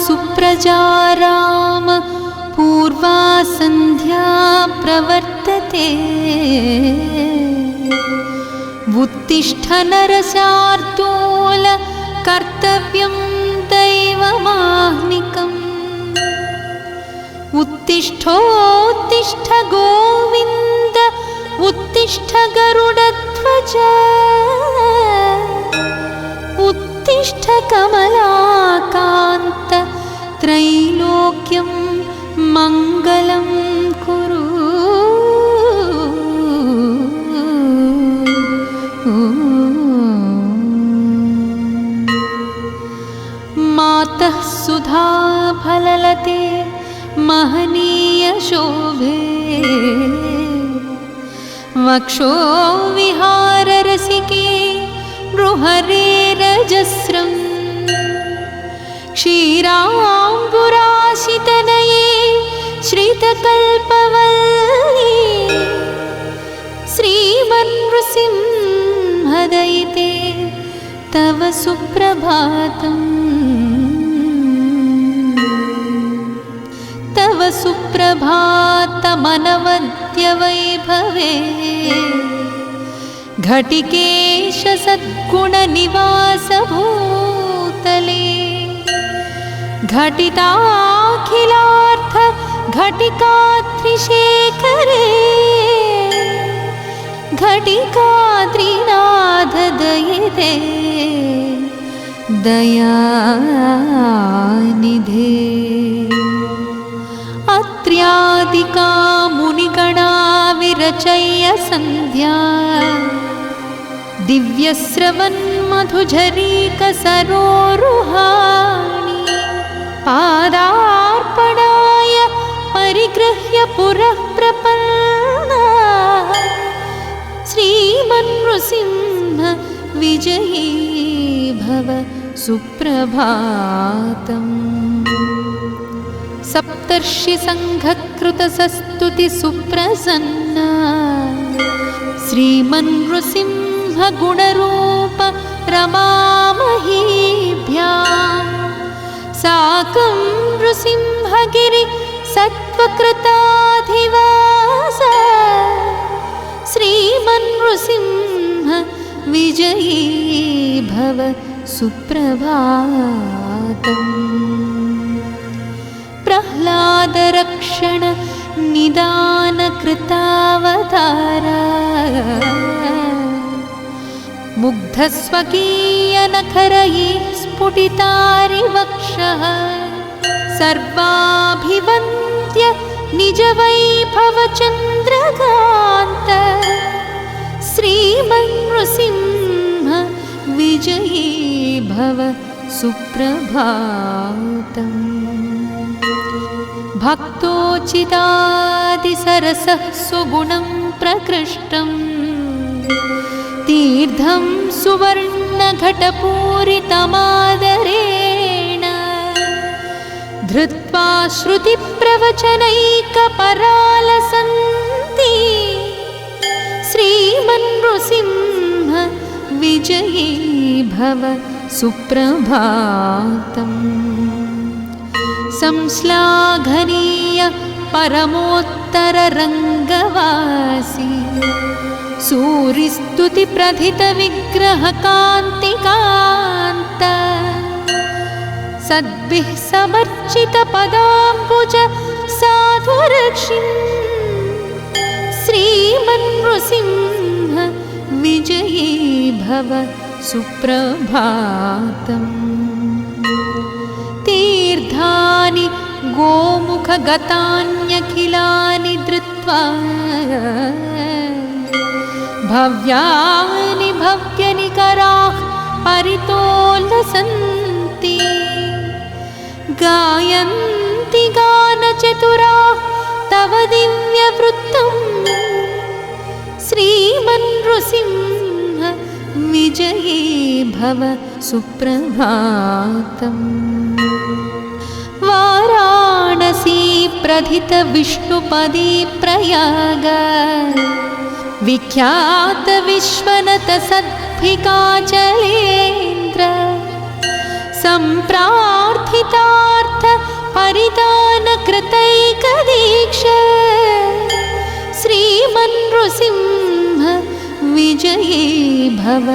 सुप्रजाराम पूर्वा सन्ध्या प्रवर्तते। उत्तिष्ठ नरशार्दूल कर्तव्यं दैवमाह्निकम्। उत्तिष्ठोत्तिष्ठ गोविन्द उत्तिष्ठ गरुडध्वज। उत्तिष्ठ कमलाकान्त त्रैलोक्यं मङ्गलं कुरु। मातः सुधा फललते महनीय शोभे। वक्षो विहार रसिके नृहरेरजस्रम्। क्षीराम्बुराशितनये श्रितकल्पवल्ली। श्रीमन्नृसिंहदयिते तव सुप्रभातम्। तव सुप्रभातमनवद्यवैभवे। घटिकेश सद्गुणनिवास भूतले। घटिताखिलार्थ घटिकात्रिशेखरे। घटिकात्रिनाथ दयिते दयानिधे। अत्र्यादिका मुनिगणा विरचय्य सन्ध्या। दिव्यस्रवन्मधुझरीकसरोरुहाणि। पादार्पणाय परिगृह्य पुरः प्रपन्ना। श्रीमन्नृसिंह विजयी भव सुप्रभातम्। सप्तर्षि संघकृतसस्तुति सुप्रसन्ना। श्रीमन्नृसिंह गुणरूप रमामहीभ्याम्। साकं नृसिंहगिरि सत्त्वकृताधिवास। श्रीमन्नृसिंह विजयी भव सुप्रभातम्। प्रह्लादरक्षण निदान कृतावतारा। मुग्धस्वकीयनखरैः स्फुटितारिवक्षः। सर्वाभिवन्द्य निजवैभवचन्द्रकान्त। श्रीमन्नृसिंह विजयी भव सुप्रभातम्। भक्तोचितादिसरसः सुगुणं प्रकृष्टम्। तीर्थं सुवर्णघटपूरितमादरेण। धृत्वा श्रुतिप्रवचनैकपरालसन्ति। श्रीमन्नृसिंह विजयी भव सुप्रभातम्। संश्लाघनीय परमोत्तररङ्गवासी। सूरिस्तुतिप्रथितविग्रहकान्तिकान्त। सद्भिः समर्चितपदाम्बुज साधुरक्षिन्। श्रीमन्नृसिंह विजयी भव सुप्रभातम्। तीर्थानि गोमुखगतान्यखिलानि धृत्वा। भव्यानि भव्यनिकराः परितोलसन्ति। गायन्ति गानचतुराः तव दिव्यवृत्तम्। श्रीमन्नृसिंह विजयी भव सुप्रभातम्। वाराणसी प्रथित विष्णुपदी प्रयाग। विख्यात विश्वनत सद्भिकाचलेन्द्र। सम्प्रार्थितार्थ परिधानकृतैकदीक्ष श्रीमन्नृसिंह विजये भव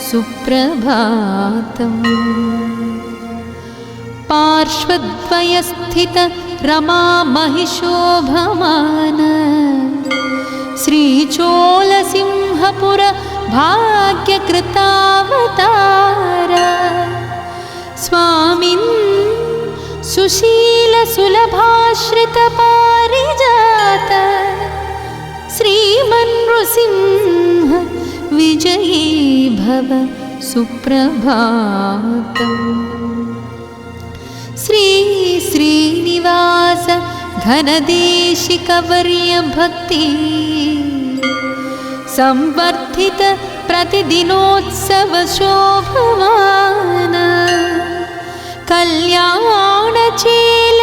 सुप्रभातम्। पार्श्वद्वयस्थित रमामहिषोभमान श्रीचोलसिंहपुर भाग्यकृतावतार स्वामिन् सुशीलसुलभाश्रितपारिजात श्रीमन्नृसिंह विजये भव सुप्रभातम्। श्री श्रीनिवास घनदेशिकवर्य भक्ति संवर्धित प्रतिदिनोत्सव शोभमान कल्याणचेल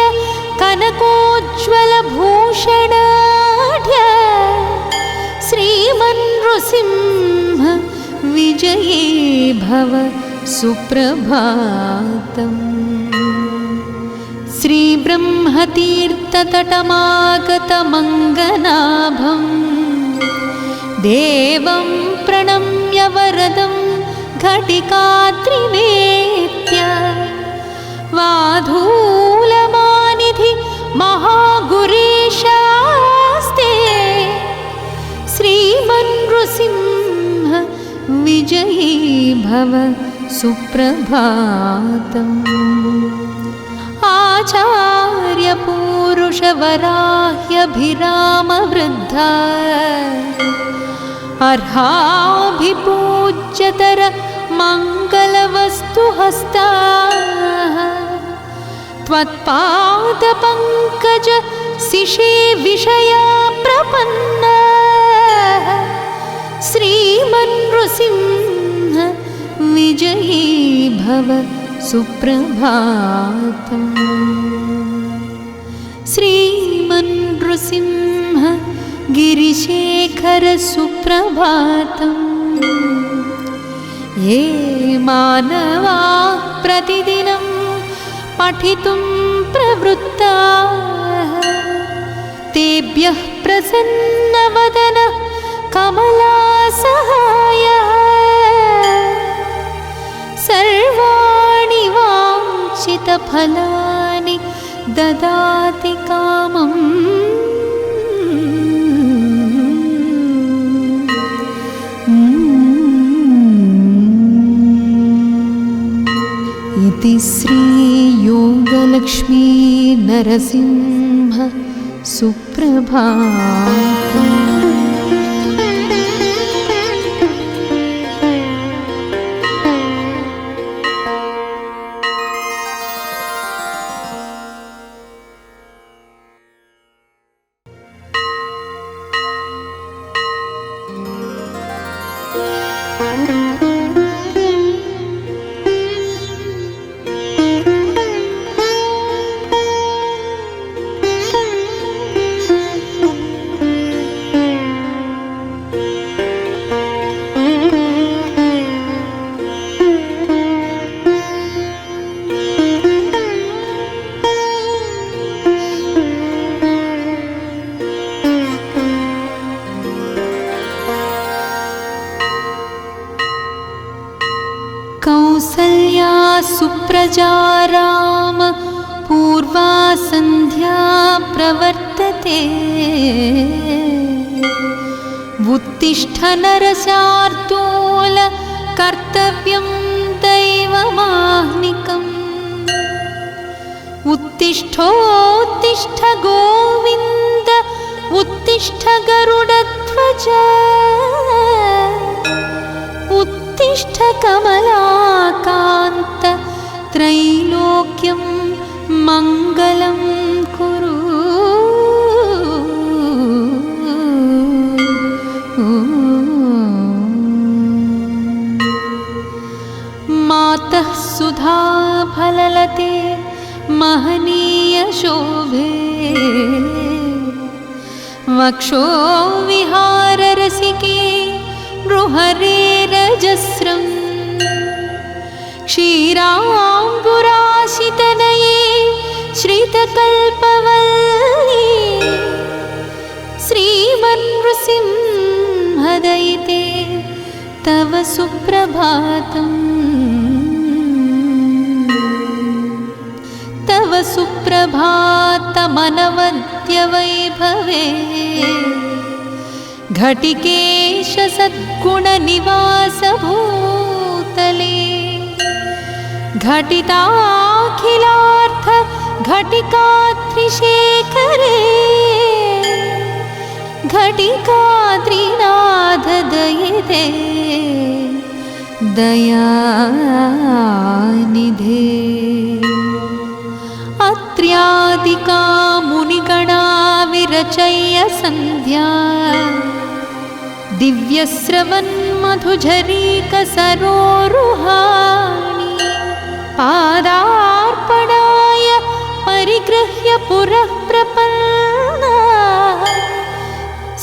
कनकोज्ज्वल भूषणाढ्य श्रीमन्नृसिंह विजये भव सुप्रभातम्। श्रीब्रह्मतीर्थतटमागतमङ्गनाभं देवं प्रणम्य वरदं घटिकात्रिनेत्य वाधूलमानिधि महागुरीशास्ते श्रीमन्नृसिंह विजये भव सुप्रभातम्। आचार्यपूरुषवराह्यभिरामवृद्धा अर्हाभिपूज्यतर मङ्गलवस्तुहस्ताः त्वत्पादपङ्कज शिशे विषया प्रपन्नाः श्रीमन्नृसिंह विजये भव सुप्रभातम्। श्रीमन्नृसिंह गिरिशेखर सुप्रभातम्। ये मानवाः प्रतिदिनं पठितुं प्रवृत्ताः तेभ्यः प्रसन्नवदन कमलासहायः सर्वाणि वाञ्छितफलानि ददाति कामम्। इति श्रीयोगलक्ष्मी नरसिंह सुप्रभातम्। कौसल्या सुप्रजा राम पूर्वा सन्ध्या प्रवर्तते उत्तिष्ठ नरशार्दूल कर्तव्यं दैवमाह्निकम्। उत्तिष्ठोत्तिष्ठ गोविन्द उत्तिष्ठ गरुडध्वज उत्तिष्ठ कमलाकान्त त्रैलोक्यं मङ्गलं कुरु। मातः सुधा फललते महनीय शोभे वक्षो विहार रसिके नृहरे रजस्रम्। क्षीराम्बुराशितनये श्रित वीक्षितकल्पवल्ली श्रीमन्नृसिंहदयिते तव सुप्रभातम् तव सुप्रभातमनवद्यवैभवे घटिकेश सद्गुणनिवासभूतले घटिताखिलार्थ घटिकात्रिशेखरे घटिकात्रिनाथदयिते दयानिधे अत्र्यादिका मुनिगणा विरचय्य सन्ध्या दिव्यस्रवन्मधुझरीकसरोरुहाणि पादार्पणाय परिगृह्य पुरः प्रपन्ना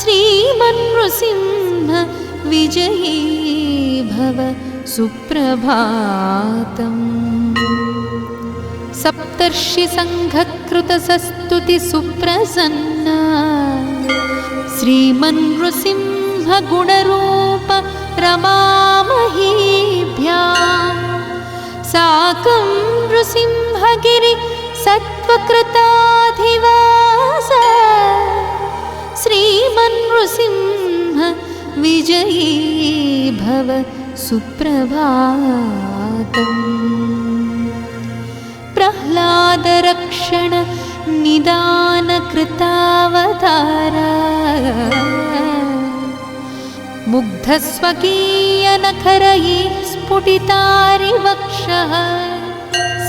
श्रीमन्नृसिंह विजयी भव सुप्रभातम् सप्तर्षिसङ्घकृतसस्तुति सुप्रसन्ना श्रीमन्नृसिंह गुणरूप रमामहीभ्यां साकं नृसिंहगिरि सत्त्वकृताधिवास श्रीमन्नृसिंह विजयी भव सुप्रभातम् प्रह्लादरक्षण निदानकृतावतारा मुग्धस्वकीयनखरैः स्फुटितारिवक्षः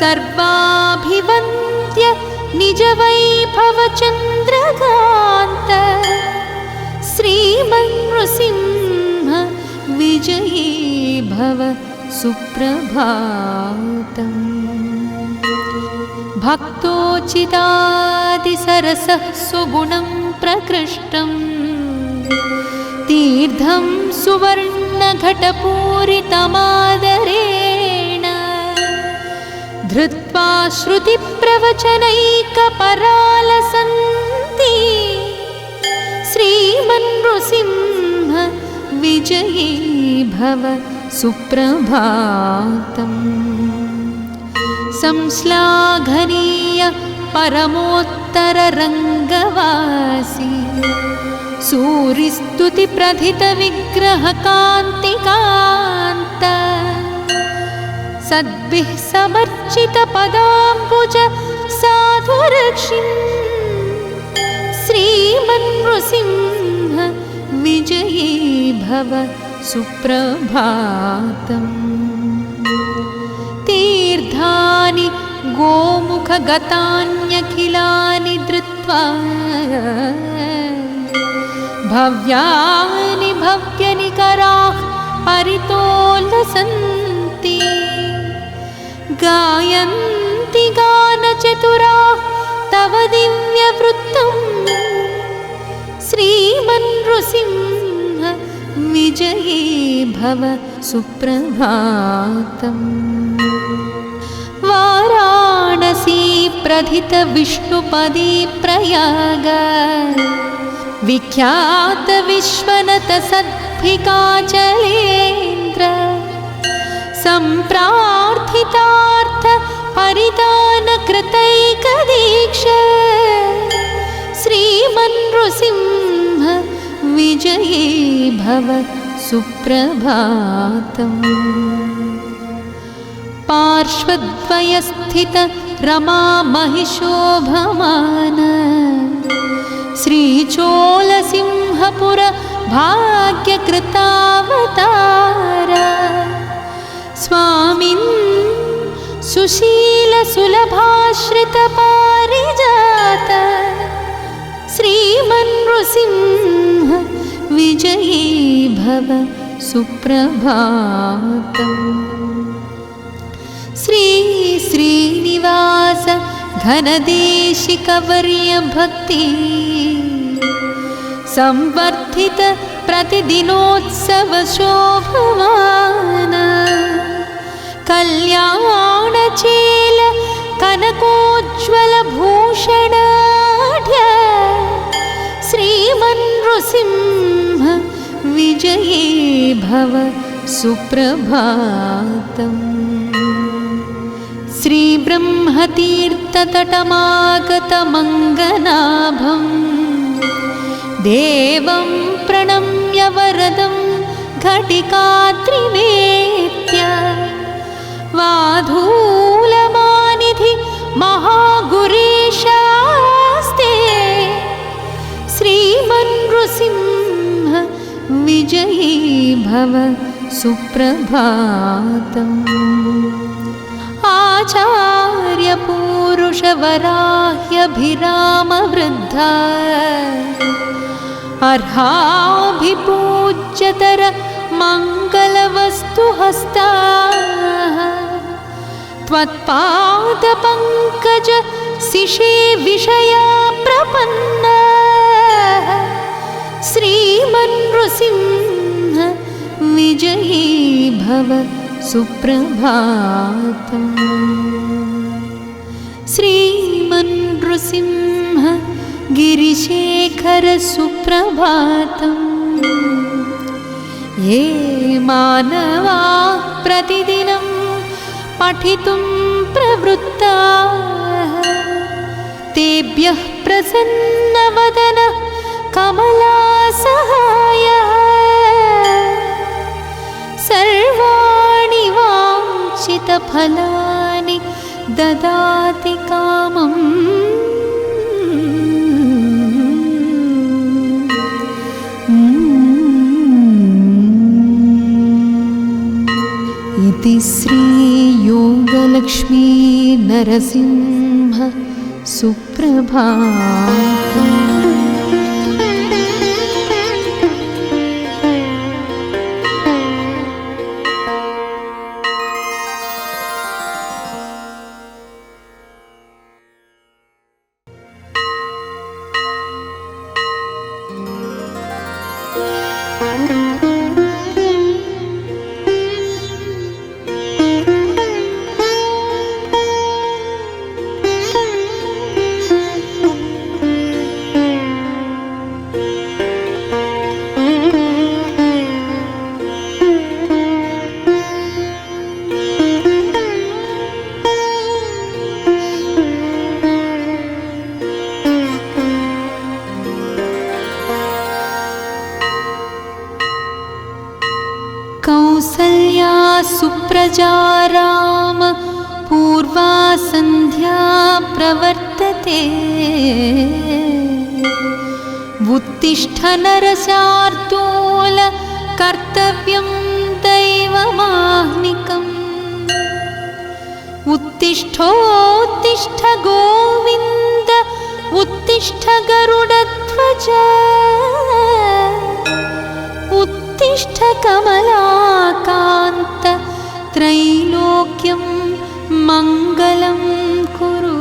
सर्वाभिवन्द्य निजवैभवचन्द्रकान्त श्रीमन्नृसिंह विजयी भव सुप्रभातम् भक्तोचितादिसरसः सुगुणं प्रकृष्टम् तीर्थं सुवर्णघटपूरितमादरेण धृत्वा श्रुतिप्रवचनैकपरालसन्ति श्रीमन्नृसिंह विजयी भव सुप्रभातम् संश्लाघनीय परमोत्तररङ्गवासी सूरिस्तुतिप्रथितविग्रहकान्तिकान्त सद्भिः समर्चितपदाम्बुज साधुरक्षिन् श्रीमन्नृसिंह विजयी भव सुप्रभातम् तीर्थानि गोमुखगतान्यखिलानि धृत्वा भव्यानि भव्यनिकराः परितोलसन्ति गायन्ति गानचतुराः तव दिव्यवृत्तम् श्रीमन्नृसिंह विजयी भव सुप्रभातम् वाराणसी प्रथित विष्णुपदी प्रयाग विख्यात विश्वनत सद्भिकाचलेन्द्र सम्प्रार्थितार्थ परिदान कृतैकदीक्ष श्रीमन्नृसिंह विजयी भव सुप्रभातम् पार्श्वद्वयस्थित रमा महिषोभमान श्रीचोलसिंहपुर भाग्यकृतावतार स्वामिन् सुशीलसुलभाश्रितपारिजात श्रीमन्नृसिंह विजयी भव सुप्रभातम् श्री श्रीनिवास घनदेशिकवर्य भक्ति संवर्धित प्रतिदिनोत्सव शोभमान कल्याणचेल कनकोज्ज्वलभूषणाढ्य श्रीमन्नृसिंह विजये भव सुप्रभातम्। श्रीब्रह्मतीर्थतटमागतमङ्गनाभं देवं प्रणम्य वरदं घटिकात्रिवेत्य वाधूलमानिधि महागुरीशास्ते श्रीमन्नृसिंह विजयी भव सुप्रभातम्। आचार्यपूरुषवराह्यभिरामवृद्धा अर्हाभिपूज्यतर मङ्गलवस्तुहस्ता त्वत्पादपङ्कज शिशे विषया प्रपन्ना श्रीमन्नृसिंह विजयी भव सुप्रभातम्। श्रीमन्नृसिंह गिरिशेखर सुप्रभातम्। ये मानवाः प्रतिदिनं पठितुं प्रवृत्ताः तेभ्यः प्रसन्नवदनः कमलासहायः सर्वाणि वाञ्छितफलानि ददाति कामम्। इति श्रीयोगलक्ष्मी नरसिंह सुप्रभातम्। कौसल्या सुप्रजा राम पूर्वा सन्ध्या प्रवर्तते उत्तिष्ठ नरशार्दूल कर्तव्यं दैवमाह्निकम्। उत्तिष्ठोत्तिष्ठ गोविन्द उत्तिष्ठ गरुडध्वज उत्तिष्ठ कमलाकान्त त्रैलोक्यं मङ्गलं कुरु।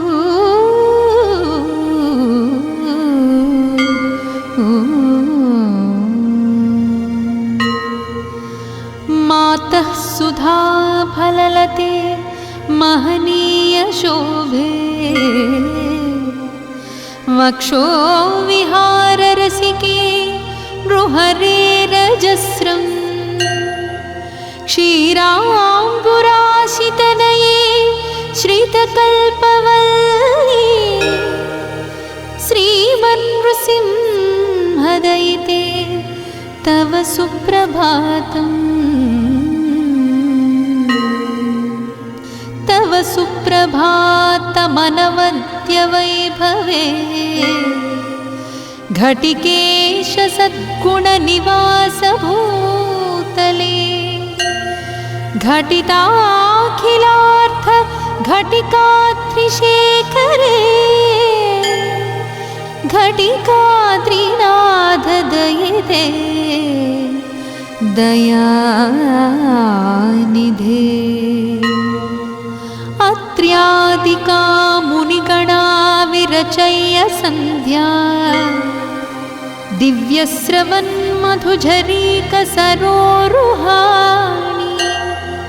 मातः सुधा फललते महनीय शोभे वक्षो विहार रसिके नृहरेरजस्रम्। क्षीराम्बुराशितनये श्रितकल्पवल्ली श्रीमन्नृसिंहदयिते तव सुप्रभातम्। तव सुप्रभातमनवद्य वैभवे घटिकेश सद्गुणनिवास भूतले घटिताखिलार्थ घटिकात्रिशेखरे घटिकात्रिनाथ दयिते दयानिधे। अत्र्यादिका मुनिगणा विरचय्य सन्ध्या दिव्यस्रवन्मधुझरीकसरोरुहाणि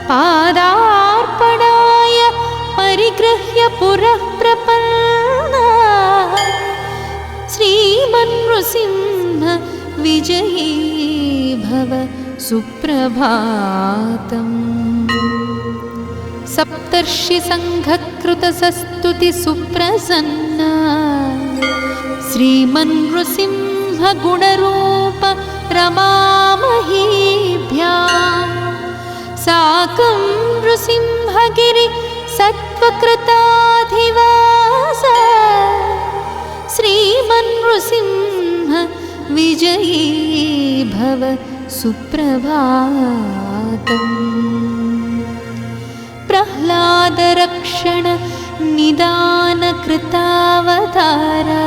पादार्पणाय परिगृह्य पुरः प्रपन्ना श्रीमन्नृसिंह विजयी भव सुप्रभातम्। सप्तर्षि संघकृतसस्तुति सुप्रसन्ना श्रीमन्नृसिंह गुणरूप रमामहीभ्याम् साकं नृसिंहगिरि सत्त्वकृताधिवास श्रीमन्नृसिंह विजयी भव सुप्रभातम्। प्रह्लादरक्षण निदान कृतावतारा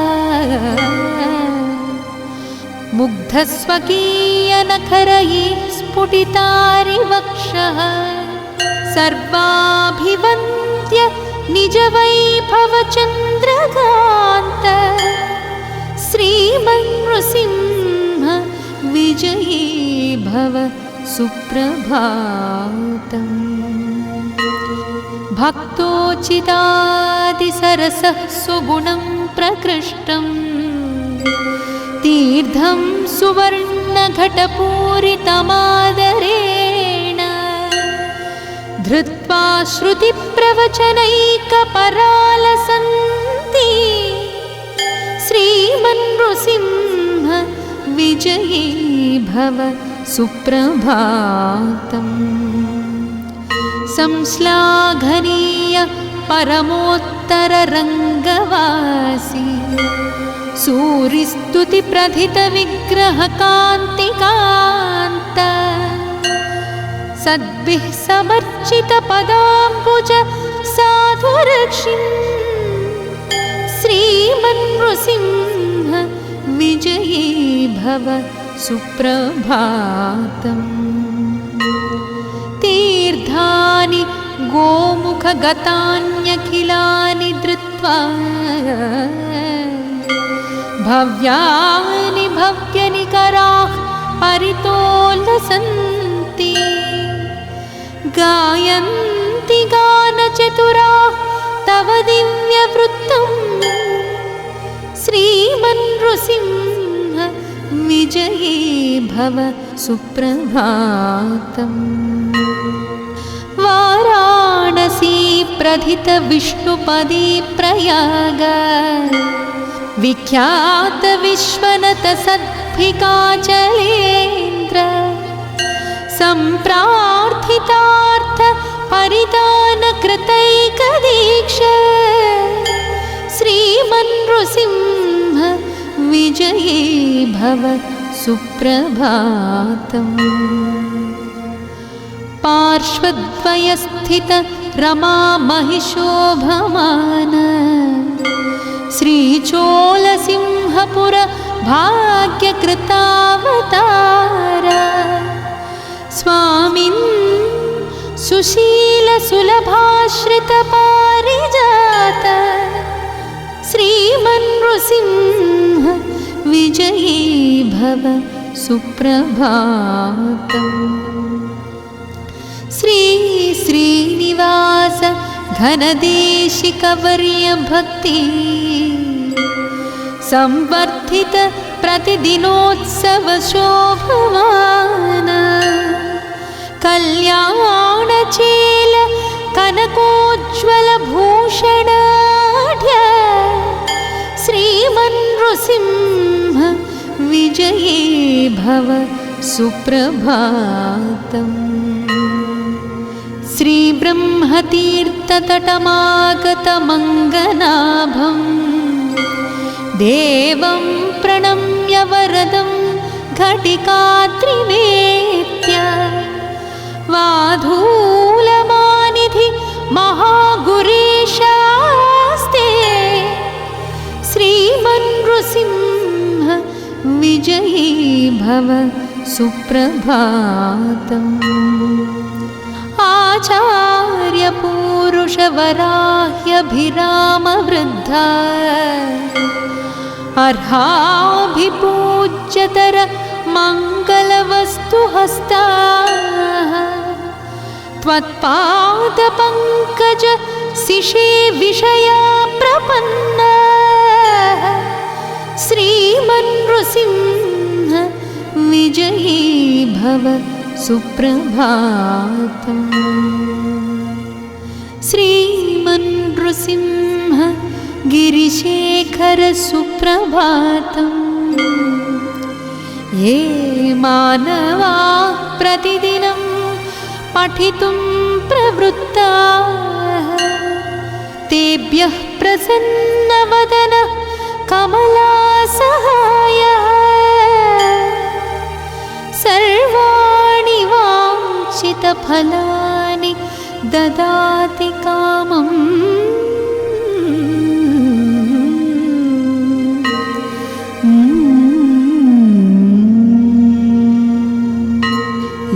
मुग्धस्वकीयनखरैः स्फुटितारिवक्षः सर्वाभिवन्द्य निजवैभवचन्द्रकान्त श्रीमन्नृसिंह विजयी भव सुप्रभातम्। भक्तोचितादिसरसः सुगुणं प्रकृष्टम् तीर्थं सुवर्णघटपूरितमादरेण धृत्वा श्रुतिप्रवचनैकपरालसन्ति श्रीमन्नृसिंह विजयी भव सुप्रभातम्। संश्लाघनीय परमोत्तररङ्गवासी सूरिस्तुतिप्रथितविग्रहकान्तिकान्त सद्भिः समर्चितपदाम्बुज साधुरक्षिन् श्रीमन्नृसिंह विजयी भव सुप्रभातम्। तीर्थानि गोमुखगतान्यखिलानि धृत्वा भव्यानि भव्यनिकराः परितोलसन्ति गायन्ति गानचतुराः तव दिव्यवृत्तम् श्रीमन्नृसिंह विजयी भव सुप्रभातम्। वाराणसी प्रथित विष्णुपदी प्रयाग विख्यात विश्वनत सद्भिकाचलेन्द्र सम्प्रार्थितार्थ परिदान कृतैकदीक्ष श्रीमन्नृसिंह विजयी भव सुप्रभातम्। पार्श्वद्वयस्थित रमा महिषोभमान श्रीचोलसिंहपुर भाग्यकृतावतार स्वामिन् सुशीलसुलभाश्रितपारिजात श्रीमन्नृसिंह विजयी भव सुप्रभातम्। श्री श्रीनिवास घनदेशिकवर्य भक्ति संवर्धित प्रतिदिनोत्सव शोभमान कल्याणचेल कनकोज्ज्वल भूषणाढ्य श्रीमन्नृसिंह विजयी भव सुप्रभातम्। श्रीब्रह्मतीर्थतटमागतमङ्गनाभं देवं प्रणम्य वरदं घटिकात्रिवेत्य वाधूलमानिधि महागुरीशास्ते श्रीमन्नृसिंह विजयी भव सुप्रभातम्। आचार्यपूरुषवराह्यभिरामवृद्धा अर्हाभिपूज्यतर मङ्गलवस्तुहस्ताः त्वत्पादपङ्कज शिशे विषया प्रपन्ना श्रीमन्नृसिंह विजयी भव सुप्रभातम्। श्रीमन्नृसिंह गिरिशेखर सुप्रभातम्। ये मानवाः प्रतिदिनं पठितुं प्रवृत्ताः तेभ्यः प्रसन्नवदनः कमलासहायः सर्वाणि वाञ्छितफलानि ददाति कामम्।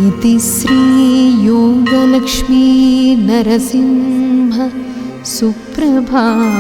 इति श्री योगलक्ष्मी नरसिंह सुप्रभातम्।